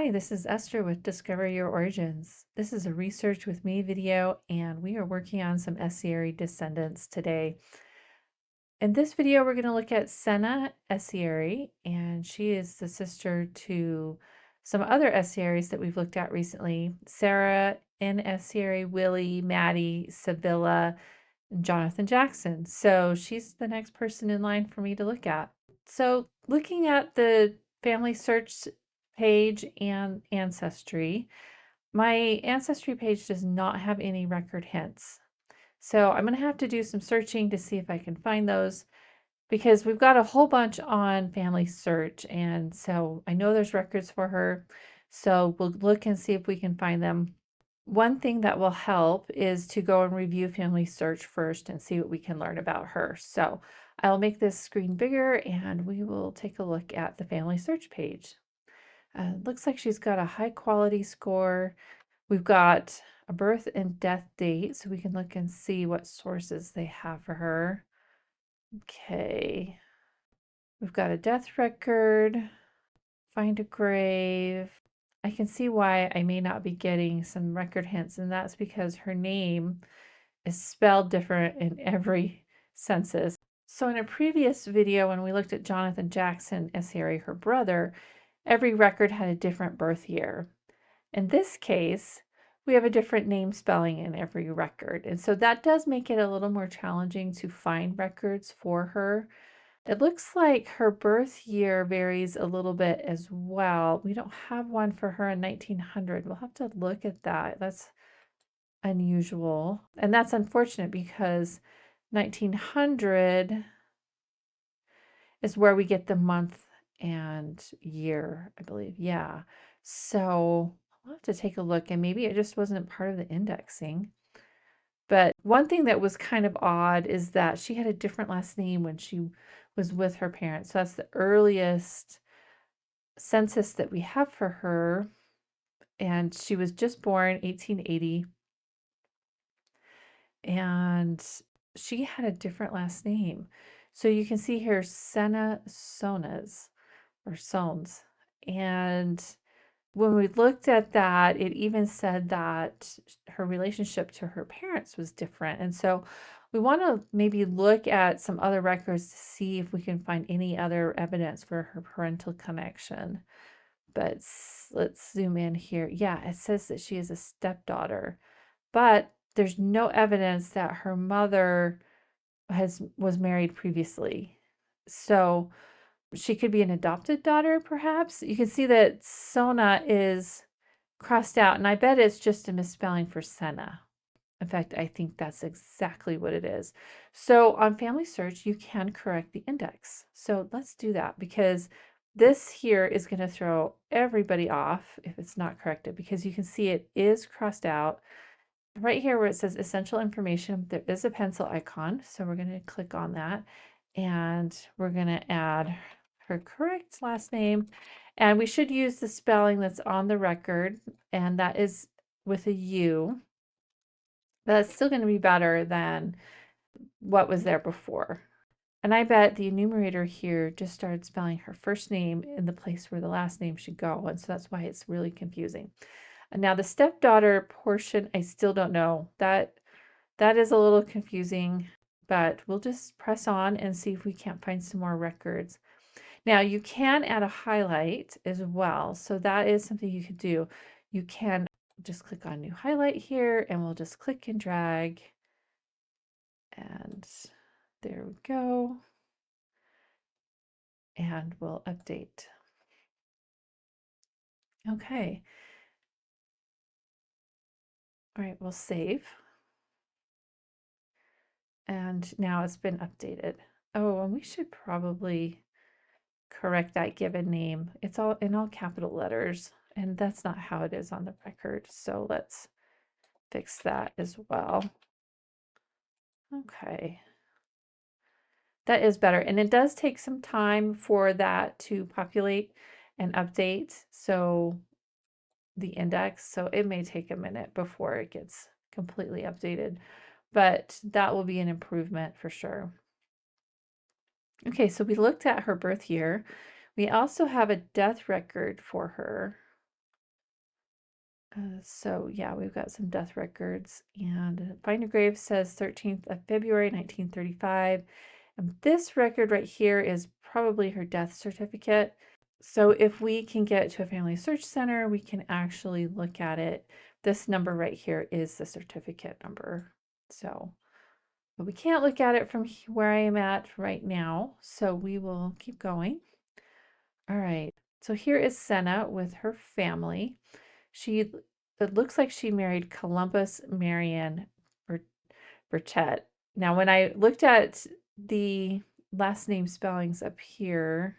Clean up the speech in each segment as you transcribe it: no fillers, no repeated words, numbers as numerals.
Hi, this is Esther with Discover Your Origins. This is a Research with Me video, and we are working on some Essary descendants today. In this video, we're going to look at Sena Essary, and she is the sister to some other Essaries that we've looked at recently: Sarah Essary, Willie, Maddie, Sevilla, and Jonathan Jackson. So she's the next person in line for me to look at. So looking at the family search page and ancestry, my ancestry page does not have any record hints. So I'm going to have to do some searching to see if I can find those, because we've got a whole bunch on family search, and so I know there's records for her. So we'll look and see if we can find them. One thing that will help is to go and review family search first and see what we can learn about her. So I'll make this screen bigger and we will take a look at the family search page. Looks like she's got a high quality score. We've got a birth and death date, so we can look and see what sources they have for her. Okay. We've got a death record, find a grave. I can see why I may not be getting some record hints, and that's because her name is spelled different in every census. So in a previous video, when we looked at Jonathan Jackson Essary, her brother, every record had a different birth year. In this case, we have a different name spelling in every record. And so that does make it a little more challenging to find records for her. It looks like her birth year varies a little bit as well. We don't have one for her in 1900. We'll have to look at that. That's unusual. And that's unfortunate because 1900 is where we get the month and year, I believe. Yeah. So I'll have to take a look, and maybe it just wasn't part of the indexing. But one thing that was kind of odd is that she had a different last name when she was with her parents. So that's the earliest census that we have for her. And she was just born 1880. And she had a different last name. So you can see here Sena Sonas or Sones. And when we looked at that, it even said that her relationship to her parents was different. And so we want to maybe look at some other records to see if we can find any other evidence for her parental connection. But let's zoom in here. Yeah, it says that she is a stepdaughter, but there's no evidence that her mother was married previously. So she could be an adopted daughter, perhaps. You can see that Sona is crossed out, and I bet it's just a misspelling for Sena. In fact, I think that's exactly what it is. So on Family Search, you can correct the index. So let's do that, because this here is going to throw everybody off if it's not corrected, because you can see it is crossed out. Right here where it says essential information, there is a pencil icon. So we're going to click on that, and we're going to add her correct last name. And we should use the spelling that's on the record, and that is with a U. But that's still going to be better than what was there before. And I bet the enumerator here just started spelling her first name in the place where the last name should go. And so that's why it's really confusing. And now the stepdaughter portion, I still don't know. That is a little confusing, but we'll just press on and see if we can't find some more records. Now you can add a highlight as well. So that is something you could do. You can just click on new highlight here, and we'll just click and drag. And there we go. And we'll update. Okay. All right, we'll save. And now it's been updated. Oh, and we should probably correct that given name. It's all in all capital letters, and that's not how it is on the record. So let's fix that as well. Okay. That is better. And it does take some time for that to populate and update. So the index, so it may take a minute before it gets completely updated, but that will be an improvement for sure. Okay, so we looked at her birth year. We also have a death record for her. So yeah, we've got some death records, and Find a Grave says 13th of February 1935. And this record right here is probably her death certificate. So if we can get to a family search center, we can actually look at it. This number right here is the certificate number. So, but we can't look at it from where I am at right now. So we will keep going. All right. So here is Sena with her family. It looks like she married Columbus Marion Burchett. Now, when I looked at the last name spellings up here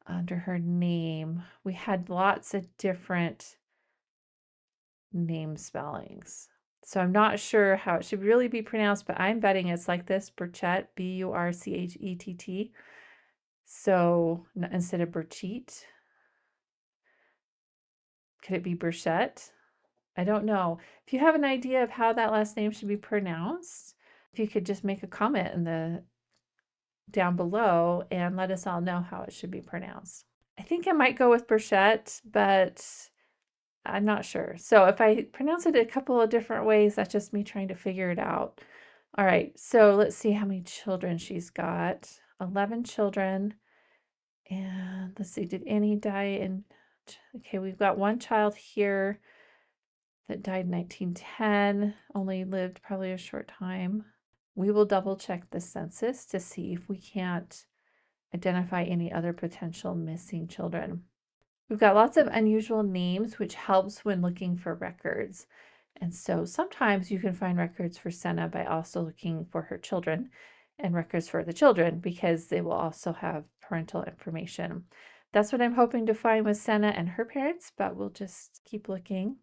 under her name, we had lots of different name spellings. So I'm not sure how it should really be pronounced, but I'm betting it's like this, Burchett, Burchett. So instead of Burchett, could it be Burchett? I don't know. If you have an idea of how that last name should be pronounced, if you could just make a comment in the down below and let us all know how it should be pronounced. I think I might go with Burchett, but I'm not sure. So if I pronounce it a couple of different ways, that's just me trying to figure it out. All right, so let's see how many children she's got. 11 children. And let's see, did any die in... Okay, we've got one child here that died in 1910, only lived probably a short time. We will double check the census to see if we can't identify any other potential missing children. We've got lots of unusual names, which helps when looking for records. And so sometimes you can find records for Sena by also looking for her children and records for the children because they will also have parental information. That's what I'm hoping to find with Sena and her parents, but we'll just keep looking.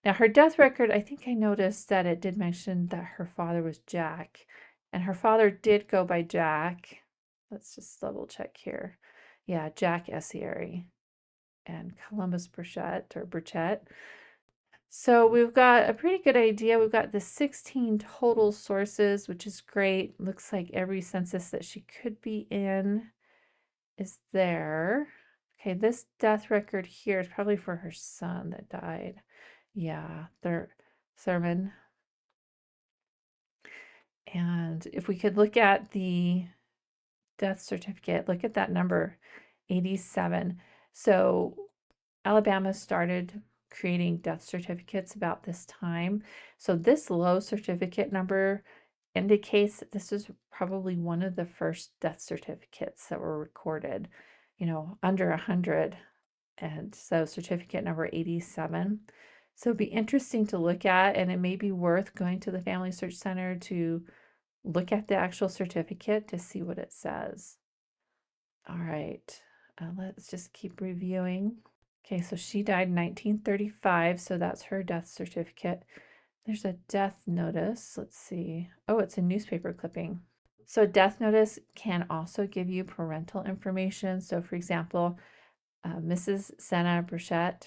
Now, her death record, I think I noticed that it did mention that her father was Jack, and her father did go by Jack. Let's just double check here. Yeah, Jack Essary and Columbus Burchett. So we've got a pretty good idea. We've got the 16 total sources, which is great. Looks like every census that she could be in is there. Okay, this death record here is probably for her son that died. Yeah, Thurman. And if we could look at the death certificate, look at that number, 87. So Alabama started creating death certificates about this time. So this low certificate number indicates that this is probably one of the first death certificates that were recorded, under 100. And so certificate number 87. So it'd be interesting to look at, and it may be worth going to the Family Search Center to look at the actual certificate to see what it says. All right, let's just keep reviewing. Okay, so she died in 1935, so that's her death certificate. There's a death notice. Let's see. Oh, it's a newspaper clipping. So death notice can also give you parental information. So for example, Mrs. Sena Burchett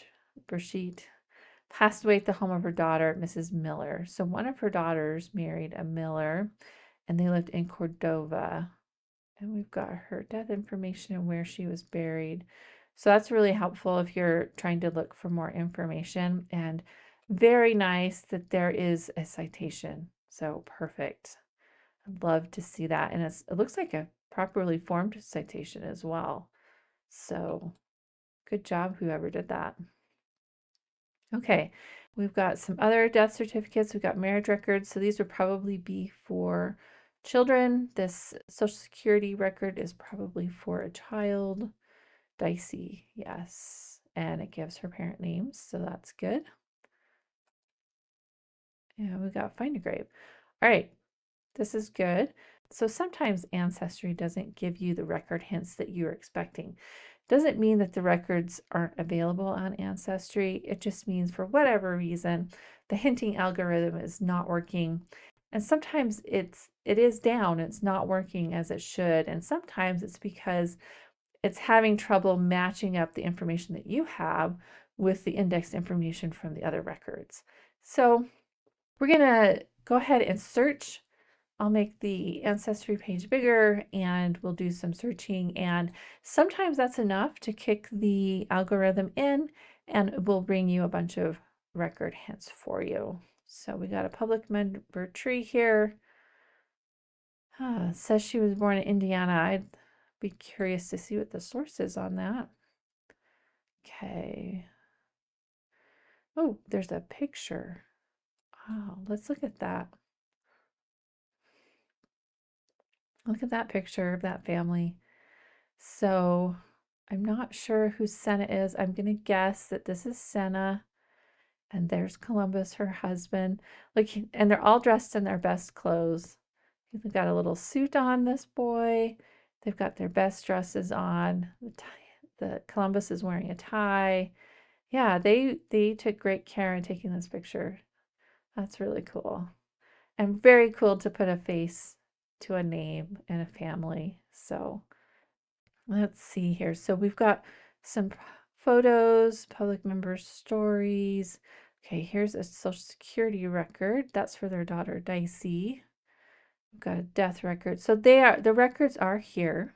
passed away at the home of her daughter, Mrs. Miller. So one of her daughters married a Miller, and they lived in Cordova. And we've got her death information and where she was buried. So that's really helpful if you're trying to look for more information. And very nice that there is a citation. So perfect. I'd love to see that. And it looks like a properly formed citation as well. So good job, whoever did that. Okay, we've got some other death certificates. We've got marriage records. So these would probably be for children. This Social Security record is probably for a child. Dicey, yes. And it gives her parent names, so that's good. And we got Find a Grave. All right, this is good. So sometimes Ancestry doesn't give you the record hints that you're expecting. Doesn't mean that the records aren't available on Ancestry. It just means for whatever reason, the hinting algorithm is not working. And sometimes it is down, it's not working as it should. And sometimes it's because it's having trouble matching up the information that you have with the indexed information from the other records. So we're going to go ahead and search. I'll make the Ancestry page bigger and we'll do some searching, and sometimes that's enough to kick the algorithm in and we'll bring you a bunch of record hints for you. So we got a public member tree here. It says she was born in Indiana. I'd be curious to see what the source is on that. Okay. Oh, there's a picture. Oh, let's look at that. Look at that picture of that family. So I'm not sure who Sena is. I'm going to guess that this is Sena. And there's Columbus, her husband. Look, and they're all dressed in their best clothes. They've got a little suit on, this boy. They've got their best dresses on. The Columbus is wearing a tie. Yeah, they took great care in taking this picture. That's really cool. And very cool to put a face to a name and a family. So let's see here. So we've got some photos, public member stories. Okay, here's a social security record. That's for their daughter, Dicey. We've got a death record. So the records are here.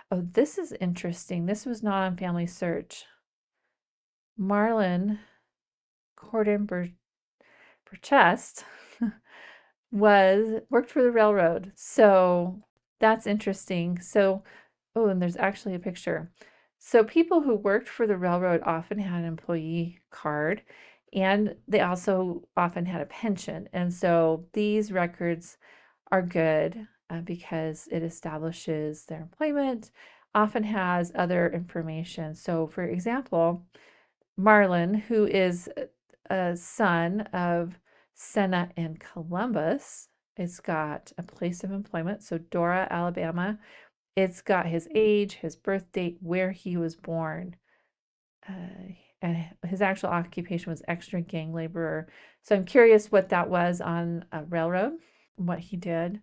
Oh, this is interesting. This was not on Family Search. Marlon Corden Burchest worked for the railroad. So that's interesting. So, oh, and there's actually a picture. So people who worked for the railroad often had an employee card, and they also often had a pension. And so these records are good because it establishes their employment, often has other information. So for example, Marlon, who is a son of Sena and Columbus, it's got a place of employment. So Dora, Alabama. It's got his age, his birth date, where he was born. And his actual occupation was extra gang laborer. So I'm curious what that was on a railroad, what he did.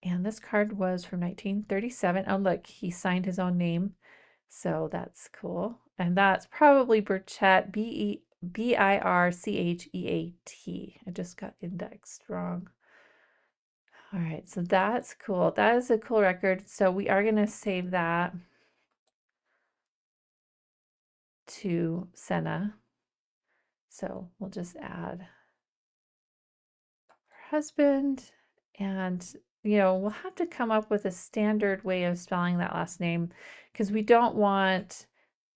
And this card was from 1937. Oh, look, he signed his own name. So that's cool. And that's probably Birchett, Bircheat. I just got indexed wrong. All right, so that's cool. That is a cool record. So we are going to save that to Sena. So we'll just add her husband, and we'll have to come up with a standard way of spelling that last name because we don't want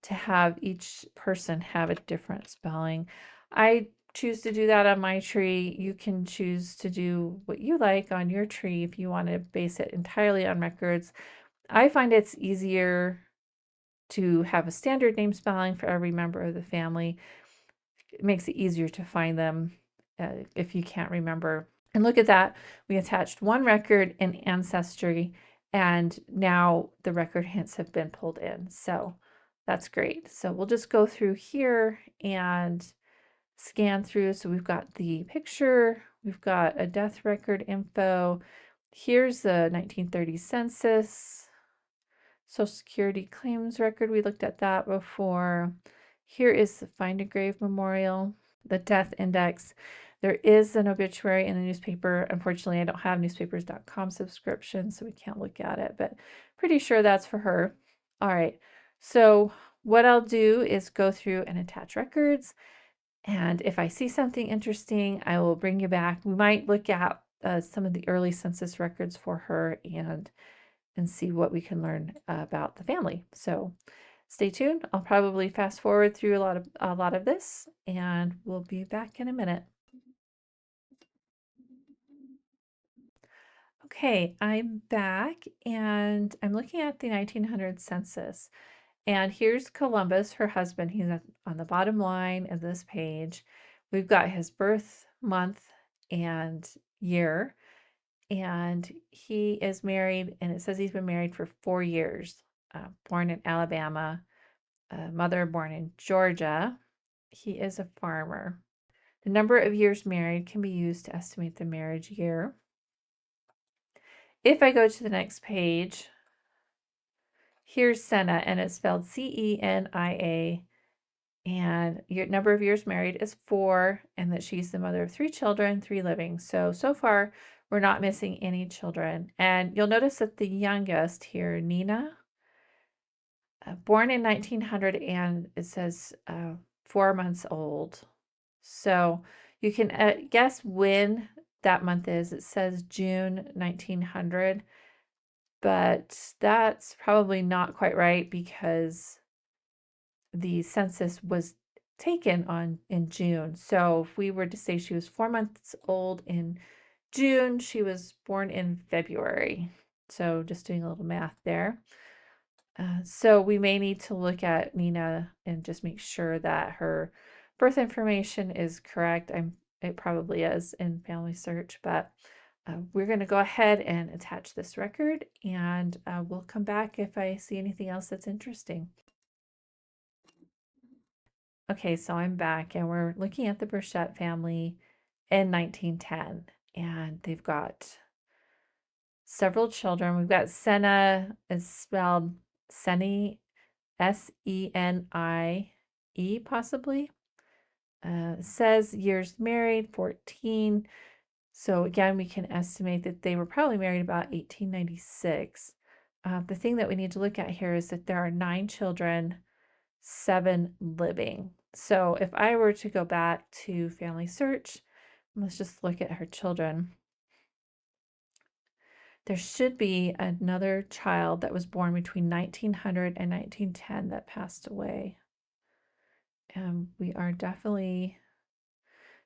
to have each person have a different spelling. I choose to do that on my tree. You can choose to do what you like on your tree if you want to base it entirely on records. I find it's easier to have a standard name spelling for every member of the family. It makes it easier to find them if you can't remember. And look at that. We attached one record in Ancestry, and now the record hints have been pulled in. So that's great. So we'll just go through here and scan through. So we've got the picture, we've got a death record info. Here's the 1930 census. Social Security claims record, we looked at that before. Here is the Find a Grave Memorial, the death index. There is an obituary in the newspaper. Unfortunately, I don't have newspapers.com subscription, so we can't look at it, but pretty sure that's for her. All right, so what I'll do is go through and attach records. And if I see something interesting, I will bring you back. We might look at some of the early census records for her and see what we can learn about the family. So stay tuned. I'll probably fast forward through a lot of this, and we'll be back in a minute. Okay, I'm back, and I'm looking at the 1900 census. And here's Columbus, her husband. He's on the bottom line of this page. We've got his birth month and year. And he is married, and it says he's been married for 4 years. Born in Alabama, mother born in Georgia. He is a farmer. The number of years married can be used to estimate the marriage year. If I go to the next page, here's Sena, and it's spelled Cenia, and your number of years married is 4, and that she's the mother of 3 children, 3 living. So far, we're not missing any children. And you'll notice that the youngest here, Nina, born in 1900, and it says 4 months old. So you can guess when that month is. It says June 1900, but that's probably not quite right because the census was taken in June. So if we were to say she was 4 months old in June, she was born in February. So just doing a little math there. So we may need to look at Nina and just make sure that her birth information is correct. It probably is in Family Search, but we're going to go ahead and attach this record, and we'll come back if I see anything else that's interesting. Okay, so I'm back, and we're looking at the Burchett family in 1910, and they've got several children. We've got Sena, is spelled Seni, Senie, possibly. Says years married, 14. So again, we can estimate that they were probably married about 1896. The thing that we need to look at here is that there are 9 children, 7 living. So if I were to go back to Family Search, let's just look at her children. There should be another child that was born between 1900 and 1910 that passed away. And we are definitely,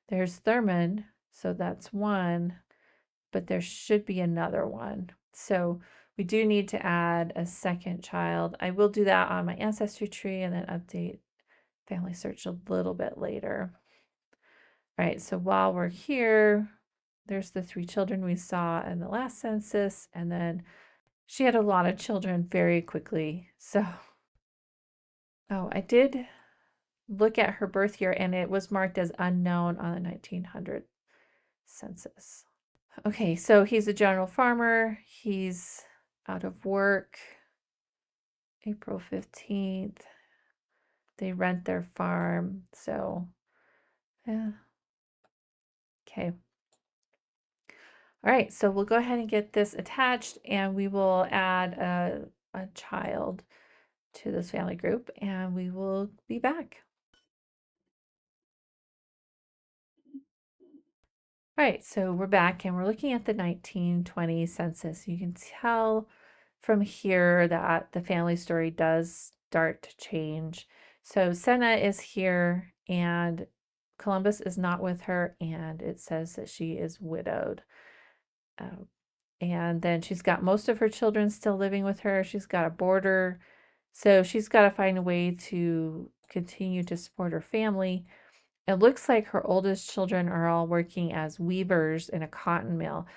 there's Thurman, so that's 1, but there should be another one. So we do need to add a second child. I will do that on my ancestry tree and then update Family Search a little bit later. All right, so while we're here, there's the 3 children we saw in the last census, and then she had a lot of children very quickly. So, oh, I did look at her birth year, and it was marked as unknown on the 1900 census. Okay, so he's a general farmer. He's out of work. April 15th. They rent their farm. So, yeah. Okay. All right, so we'll go ahead and get this attached, and we will add a child to this family group, and we will be back. All right, so we're back, and we're looking at the 1920 census. You can tell from here that the family story does start to change. So Sena is here, and Columbus is not with her, and it says that she is widowed. And then she's got most of her children still living with her. She's got a boarder. So she's got to find a way to continue to support her family. It looks like her oldest children are all working as weavers in a cotton mill.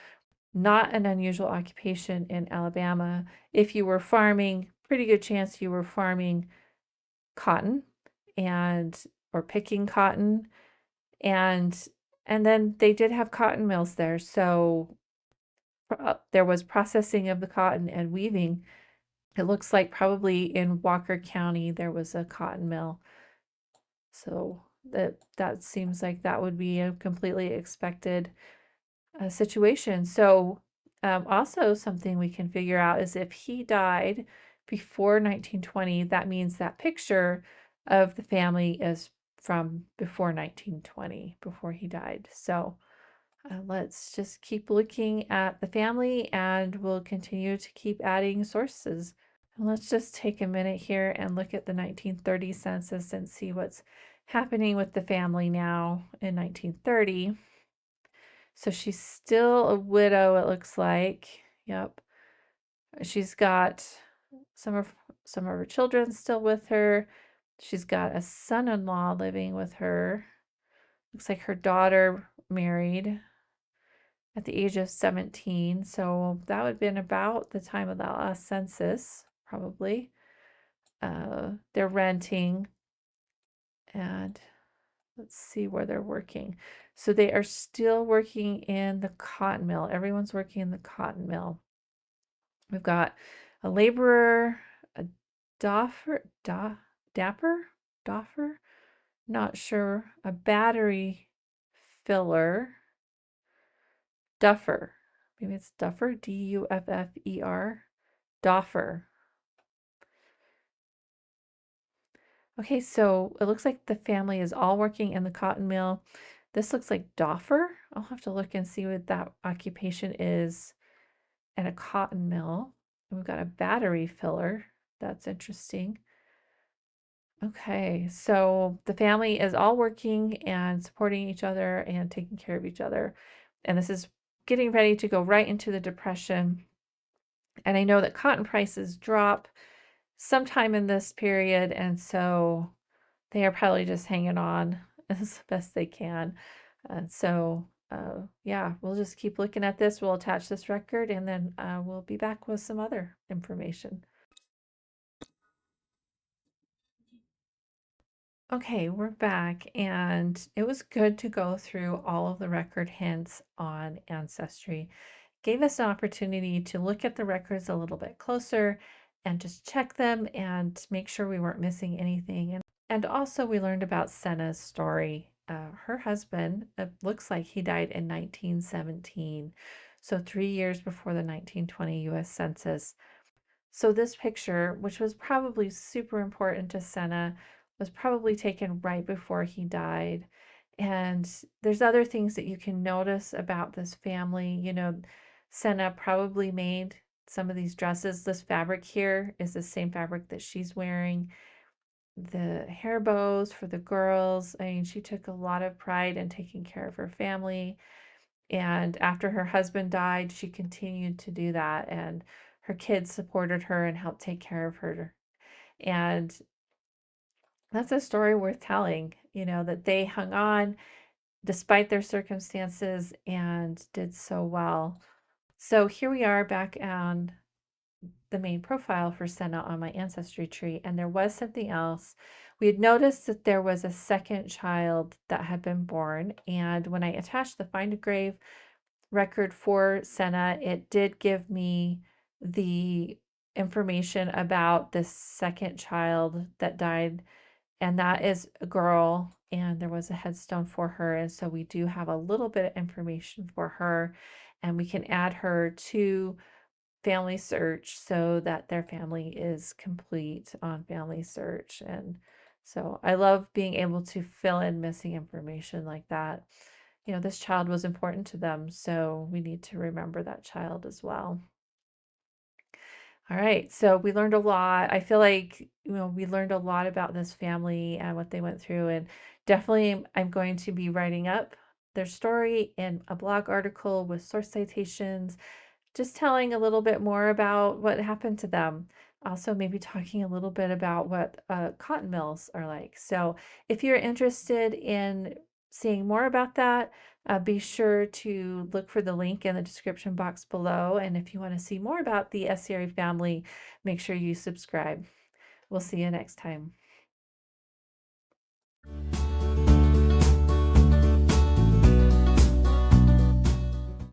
Not an unusual occupation in Alabama. If you were farming, pretty good chance you were farming cotton and or picking cotton, and then they did have cotton mills there. So there was processing of the cotton and weaving. It looks like probably in Walker County there was a cotton mill. So that seems like that would be a completely expected situation. So also something we can figure out is if he died before 1920, that means that picture of the family is from before 1920, before he died. So let's just keep looking at the family, and we'll continue to keep adding sources. And let's just take a minute here and look at the 1930 census and see what's happening with the family now in 1930. So she's still a widow, it looks like. Yep. She's got some of her children still with her. She's got a son-in-law living with her. Looks like her daughter married at the age of 17. So that would have been about the time of the last census, probably. They're renting, and let's see where they're working. So they are still working in the cotton mill. Everyone's working in the cotton mill. We've got a laborer, a dapper, not sure, a battery filler, duffer. Maybe it's duffer, Duffer. Doffer. Okay, so it looks like the family is all working in the cotton mill. This looks like doffer. I'll have to look and see what that occupation is at a cotton mill. And we've got a battery filler. That's interesting. Okay, so the family is all working and supporting each other and taking care of each other. And this is getting ready to go right into the depression. And I know that cotton prices drop sometime in this period, and so they are probably just hanging on as best they can. And so, yeah, we'll just keep looking at this. We'll attach this record, and then we'll be back with some other information. Okay, we're back, and it was good to go through all of the record hints on Ancestry. Gave us an opportunity to look at the records a little bit closer and just check them and make sure we weren't missing anything. And also, we learned about Sena's story. Her husband, it looks like he died in 1917, so 3 years before the 1920 US Census. So this picture, which was probably super important to Sena, was probably taken right before he died. And there's other things that you can notice about this family. You know, Sena probably made some of these dresses. This fabric here is the same fabric that she's wearing. The hair bows for the girls. I mean, she took a lot of pride in taking care of her family. And after her husband died, she continued to do that. And her kids supported her and helped take care of her. And that's a story worth telling, you know, that they hung on despite their circumstances and did so well. So here we are back on the main profile for Senna on my ancestry tree, and there was something else. We had noticed that there was a second child that had been born, and when I attached the Find a Grave record for Senna, it did give me the information about this second child that died, and that is a girl, and there was a headstone for her, and so we do have a little bit of information for her, and we can add her to Family Search so that their family is complete on Family Search. And so I love being able to fill in missing information like that. You know, this child was important to them, so we need to remember that child as well. All right, so we learned a lot. I feel like, we learned a lot about this family and what they went through, and definitely I'm going to be writing up their story in a blog article with source citations, just telling a little bit more about what happened to them. Also, maybe talking a little bit about what cotton mills are like. So, if you're interested in seeing more about that, be sure to look for the link in the description box below. And if you want to see more about the Essary family, make sure you subscribe. We'll see you next time.